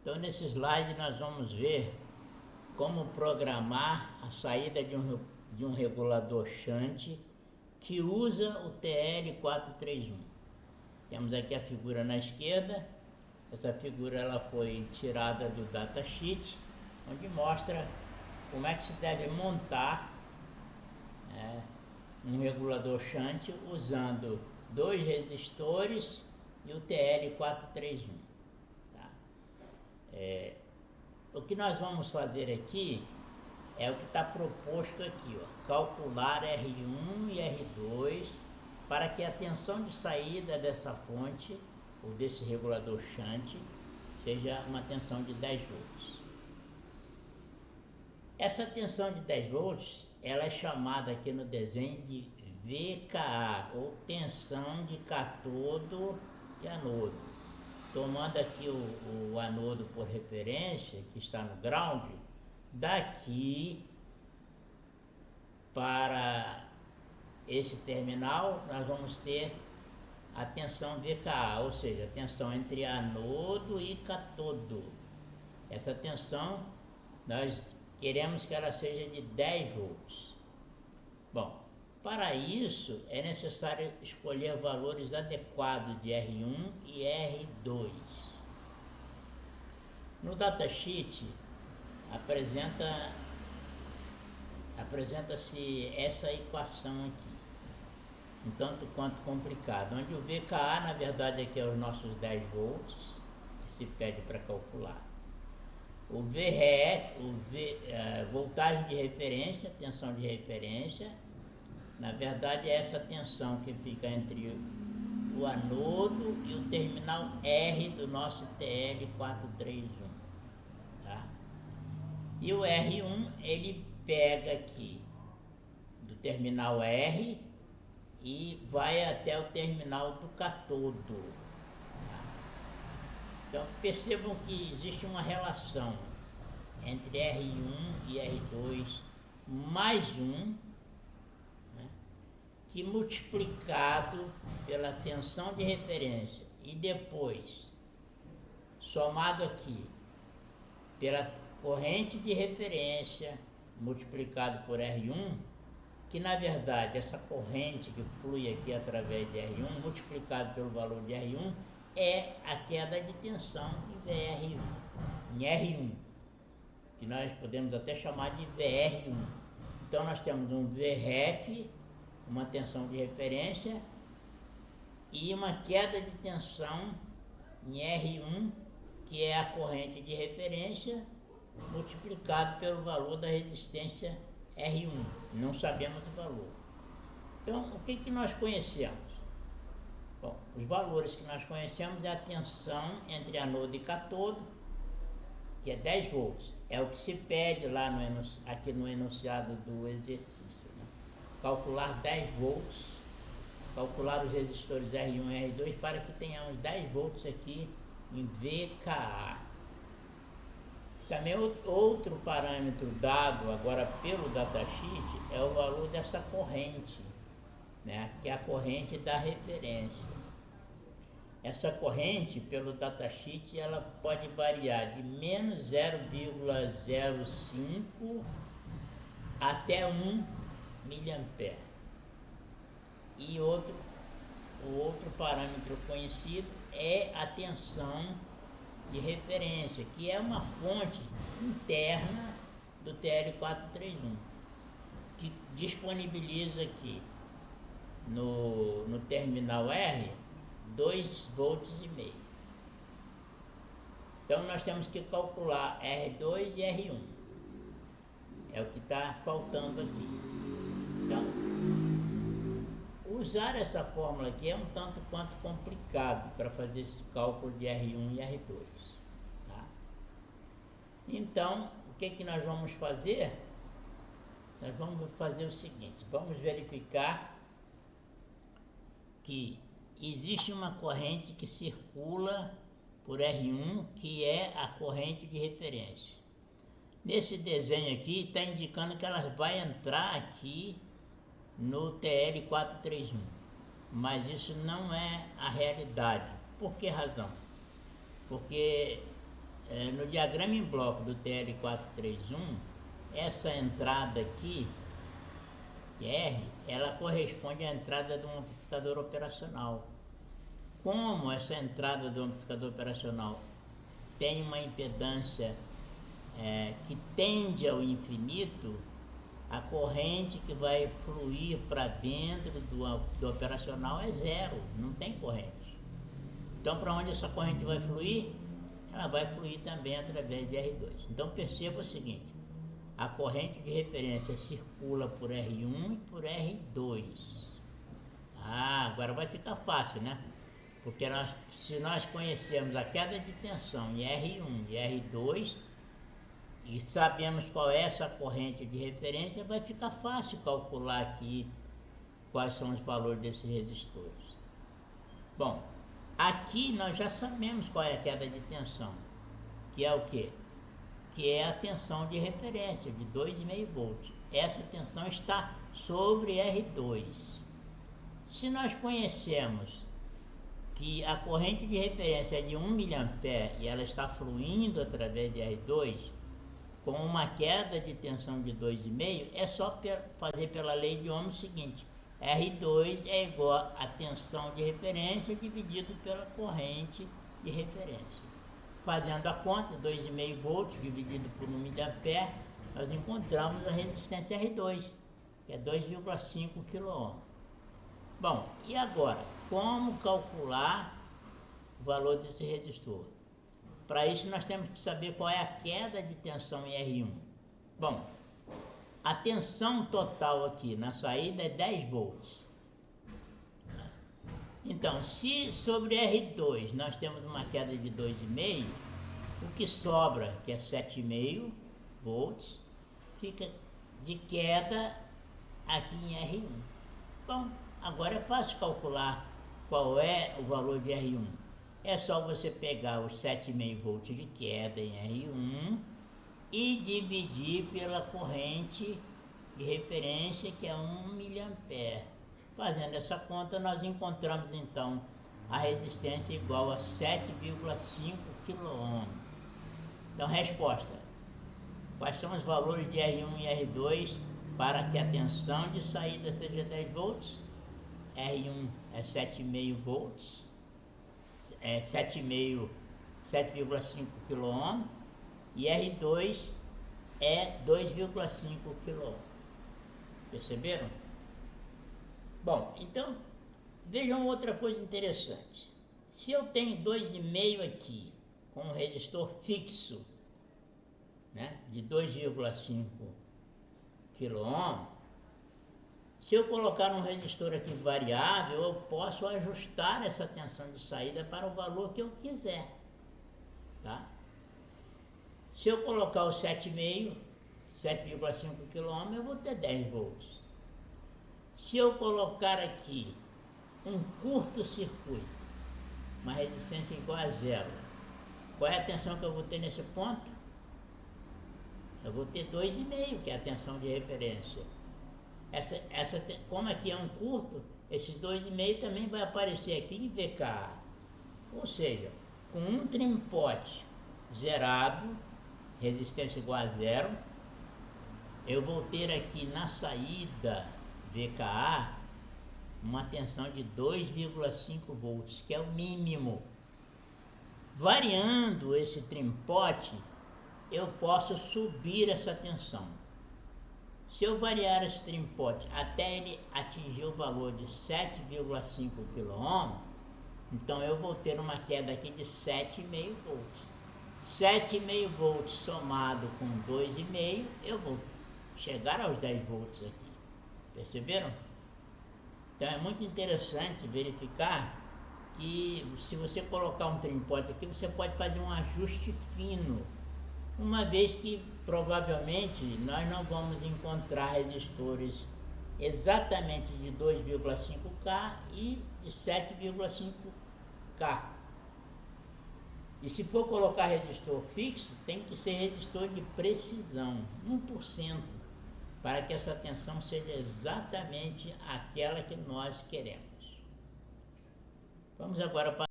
Então, nesse slide nós vamos ver como programar a saída de um regulador shunt que usa o TL431. Temos aqui a figura na esquerda. Essa figura ela foi tirada do datasheet, onde mostra como é que se deve montar um regulador shunt usando dois resistores e o TL431. Tá? O que nós vamos fazer aqui é o que está proposto aqui, ó, calcular R1 e R2 para que a tensão de saída dessa fonte ou desse regulador shunt seja uma tensão de 10 volts. Essa tensão de 10 volts ela é chamada aqui no desenho de VKA, ou tensão de catodo e anodo. Tomando aqui o anodo por referência, que está no ground, daqui para esse terminal nós vamos ter a tensão VKA, ou seja, a tensão entre anodo e catodo. Essa tensão nós queremos que ela seja de 10 volts. Bom, para isso é necessário escolher valores adequados de R1 e R2. No datasheet apresenta-se essa equação aqui, um tanto quanto complicado, onde o VKA na verdade aqui é os nossos 10 volts que se pede para calcular. O VRF, voltagem de referência, tensão de referência, na verdade é essa tensão que fica entre o anodo e o terminal R do nosso TL431. Tá? E o R1 ele pega aqui do terminal R e vai até o terminal do catodo. Então percebam que existe uma relação entre R1 e R2 mais 1, que multiplicado pela tensão de referência e depois somado aqui pela corrente de referência multiplicado por R1, que na verdade essa corrente que flui aqui através de R1 multiplicado pelo valor de R1 é a queda de tensão em VR1, em R1, que nós podemos até chamar de VR1. Então nós temos um VRF, uma tensão de referência, e uma queda de tensão em R1, que é a corrente de referência, multiplicado pelo valor da resistência R1. Não sabemos o valor. Então, o que nós conhecemos? Bom, os valores que nós conhecemos é a tensão entre anodo e catodo, que é 10 volts. É o que se pede lá aqui no enunciado do exercício. Né? Calcular 10 volts, calcular os resistores R1 e R2 para que tenhamos 10 volts aqui em VKA. Também outro parâmetro dado agora pelo datasheet é o valor dessa corrente, né, que é a corrente da referência. Essa corrente, pelo datasheet, ela pode variar de menos 0,05 até 1 mA. E o outro parâmetro conhecido é a tensão de referência, que é uma fonte interna do TL431, que disponibiliza aqui no terminal R 2,5 volts. Então nós temos que calcular R2 e R1. É o que está faltando aqui. Então, usar essa fórmula aqui é um tanto quanto complicado para fazer esse cálculo de R1 e R2. Tá? Então, o que nós vamos fazer? Nós vamos fazer o seguinte, vamos verificar que existe uma corrente que circula por R1, que é a corrente de referência. Nesse desenho aqui está indicando que ela vai entrar aqui no TL431, mas isso não é a realidade. Por que razão? Porque no diagrama em bloco do TL431, essa entrada aqui, R, ela corresponde à entrada do amplificador operacional. Como essa entrada do amplificador operacional tem uma impedância que tende ao infinito, a corrente que vai fluir para dentro do operacional é zero, não tem corrente. Então, para onde essa corrente vai fluir? Ela vai fluir também através de R2. Então, perceba o seguinte: a corrente de referência circula por R1 e por R2. Agora vai ficar fácil, né? Porque se nós conhecermos a queda de tensão em R1 e R2 e sabemos qual é essa corrente de referência, vai ficar fácil calcular aqui quais são os valores desses resistores. Bom, aqui nós já sabemos qual é a queda de tensão, que é o quê? Que é a tensão de referência de 2,5 volts. Essa tensão está sobre R2. Se nós conhecemos que a corrente de referência é de 1 mA e ela está fluindo através de R2, com uma queda de tensão de 2,5, é só fazer pela lei de Ohm o seguinte: R2 é igual a tensão de referência dividido pela corrente de referência. Fazendo a conta, 2,5 volts dividido por 1 mA, nós encontramos a resistência R2, que é 2,5 kΩ. Bom, e agora, como calcular o valor desse resistor? Para isso nós temos que saber qual é a queda de tensão em R1. Bom, a tensão total aqui na saída é 10 volts. Então, se sobre R2 nós temos uma queda de 2,5, o que sobra, que é 7,5 volts, fica de queda aqui em R1. Bom, agora é fácil calcular qual é o valor de R1. É só você pegar os 7,5 volts de queda em R1 e dividir pela corrente de referência, que é 1 mA. Fazendo essa conta, nós encontramos então a resistência igual a 7,5 kΩ. Então, resposta: quais são os valores de R1 e R2 para que a tensão de saída seja 10 volts? R1 é 7,5 volts, 7,5 kΩ, e R2 é 2,5 kΩ. Perceberam? Bom, então vejam outra coisa interessante. Se eu tenho 2,5 aqui com um resistor fixo, né, de 2,5 kΩ, se eu colocar um resistor aqui variável, eu posso ajustar essa tensão de saída para o valor que eu quiser, tá? Se eu colocar o 7,5 kΩ, eu vou ter 10 volts. Se eu colocar aqui um curto-circuito, uma resistência igual a zero, qual é a tensão que eu vou ter nesse ponto? Eu vou ter 2,5, que é a tensão de referência. Como aqui é um curto, esses 2,5 também vai aparecer aqui em VKA. Ou seja, com um trim-pot zerado, resistência igual a zero, eu vou ter aqui na saída VKA uma tensão de 2,5 volts, que é o mínimo. Variando esse trim-pot, eu posso subir essa tensão. Se eu variar esse trim-pot até ele atingir o valor de 7,5 kΩ, então eu vou ter uma queda aqui de 7,5 volts. 7,5 volts somado com 2,5, eu vou chegar aos 10 volts aqui. Perceberam? Então é muito interessante verificar que se você colocar um trim-pot aqui, você pode fazer um ajuste fino, uma vez que provavelmente nós não vamos encontrar resistores exatamente de 2,5K e de 7,5K. E se for colocar resistor fixo, tem que ser resistor de precisão, 1%, para que essa tensão seja exatamente aquela que nós queremos. Vamos agora para